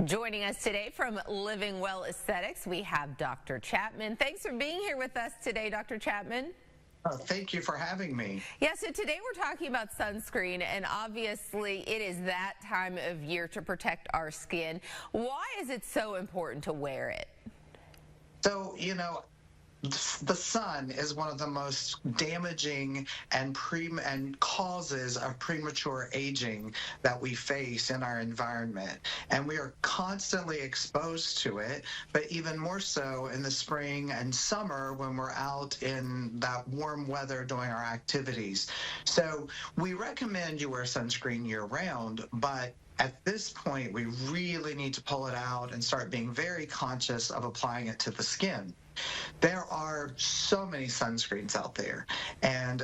Joining us today from Living Well Aesthetics, we have Dr. Chapman. Thanks for being here with us today, Dr. Chapman. Thank you for having me. Yeah, so today we're talking about sunscreen, and obviously it is that time of year to protect our skin. Why is it so important to wear it? So, the sun is one of the most damaging and causes of premature aging that we face in our environment. And we are constantly exposed to it, but even more so in the spring and summer when we're out in that warm weather doing our activities. So we recommend you wear sunscreen year round, but at this point, we really need to pull it out and start being very conscious of applying it to the skin. There are so many sunscreens out there, and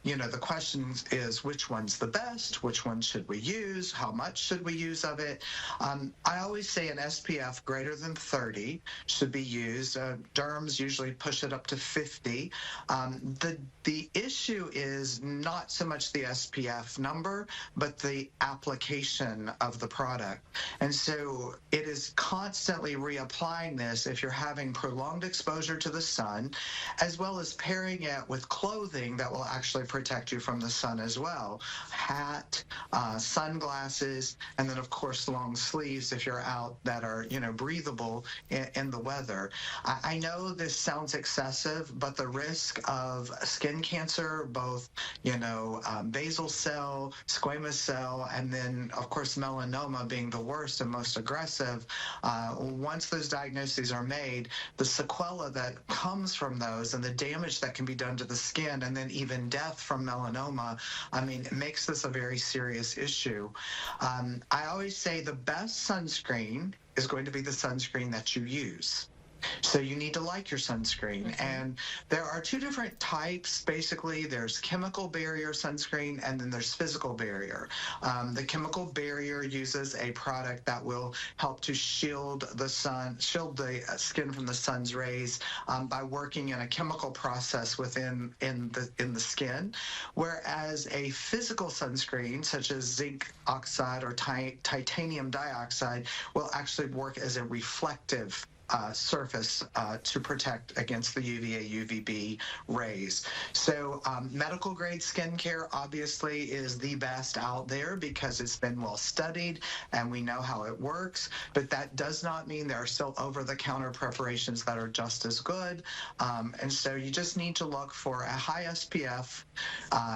the question is which one's the best, which one should we use, how much should we use of it. I always say an SPF greater than 30 should be used. Derms usually push it up to 50. The issue is not so much the SPF number, but the application of the product. And so it is constantly reapplying this if you're having prolonged exposure to the sun, as well as pairing it with clothing that will actually protect you from the sun as well. Hat, sunglasses, and then of course long sleeves if you're out that are breathable in the weather. I know this sounds excessive, but the risk of skin cancer, both basal cell, squamous cell, and then of course melanoma being the worst and most aggressive, once those diagnoses are made, the sequela that comes from those and the damage that can be done to the skin, and then even death from melanoma, it makes this a very serious issue. I always say the best sunscreen is going to be the sunscreen that you use. So you need to like your sunscreen. And there are two different types. Basically, there's chemical barrier sunscreen and then there's physical barrier. The chemical barrier uses a product that will help to shield the skin from the sun's rays by working in a chemical process within the skin. Whereas a physical sunscreen, such as zinc oxide or titanium dioxide, will actually work as a reflective surface to protect against the UVA, UVB rays. So medical grade skincare obviously is the best out there because it's been well studied and we know how it works, but that does not mean there are still over-the-counter preparations that are just as good. And so you just need to look for a high SPF,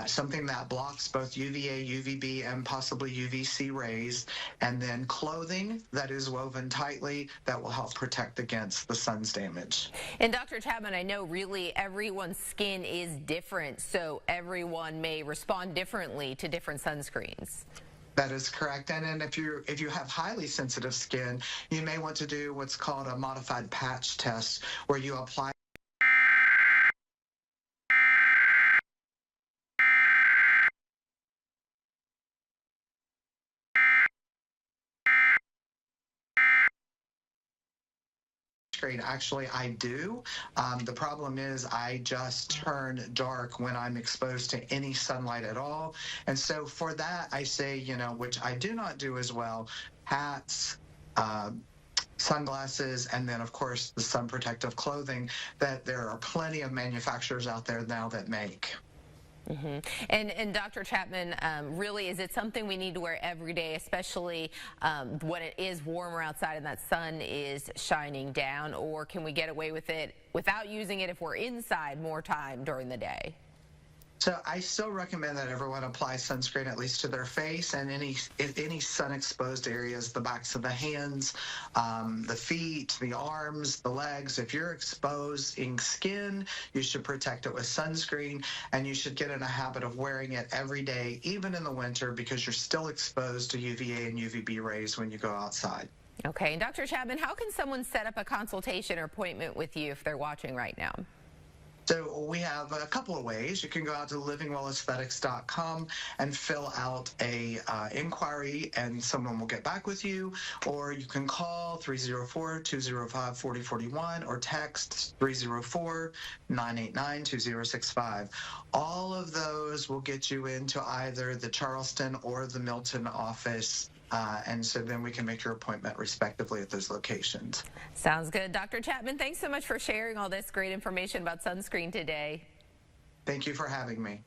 something that blocks both UVA, UVB, and possibly UVC rays, and then clothing that is woven tightly that will help protect against the sun's damage. And Dr. Chapman, I know really everyone's skin is different, so everyone may respond differently to different sunscreens. That is correct. And then if you have highly sensitive skin, you may want to do what's called a modified patch test, where you apply Actually, I do. The problem is I just turn dark when I'm exposed to any sunlight at all. And so for that, I say, which I do not do as well, hats, sunglasses, and then of course the sun protective clothing that there are plenty of manufacturers out there now that make. And Dr. Chapman, really, is it something we need to wear every day, especially when it is warmer outside and that sun is shining down, or can we get away with it without using it if we're inside more time during the day? So I still recommend that everyone apply sunscreen at least to their face and any sun-exposed areas, the backs of the hands, the feet, the arms, the legs. If you're exposing skin, you should protect it with sunscreen, and you should get in a habit of wearing it every day, even in the winter, because you're still exposed to UVA and UVB rays when you go outside. Okay, and Dr. Chapman, how can someone set up a consultation or appointment with you if they're watching right now? So we have a couple of ways. You can go out to livingwellaesthetics.com and fill out a inquiry, and someone will get back with you. Or you can call 304-205-4041 or text 304-989-2065. All of those will get you into either the Charleston or the Milton office And so then we can make your appointment respectively at those locations. Sounds good. Dr. Chapman, thanks so much for sharing all this great information about sunscreen today. Thank you for having me.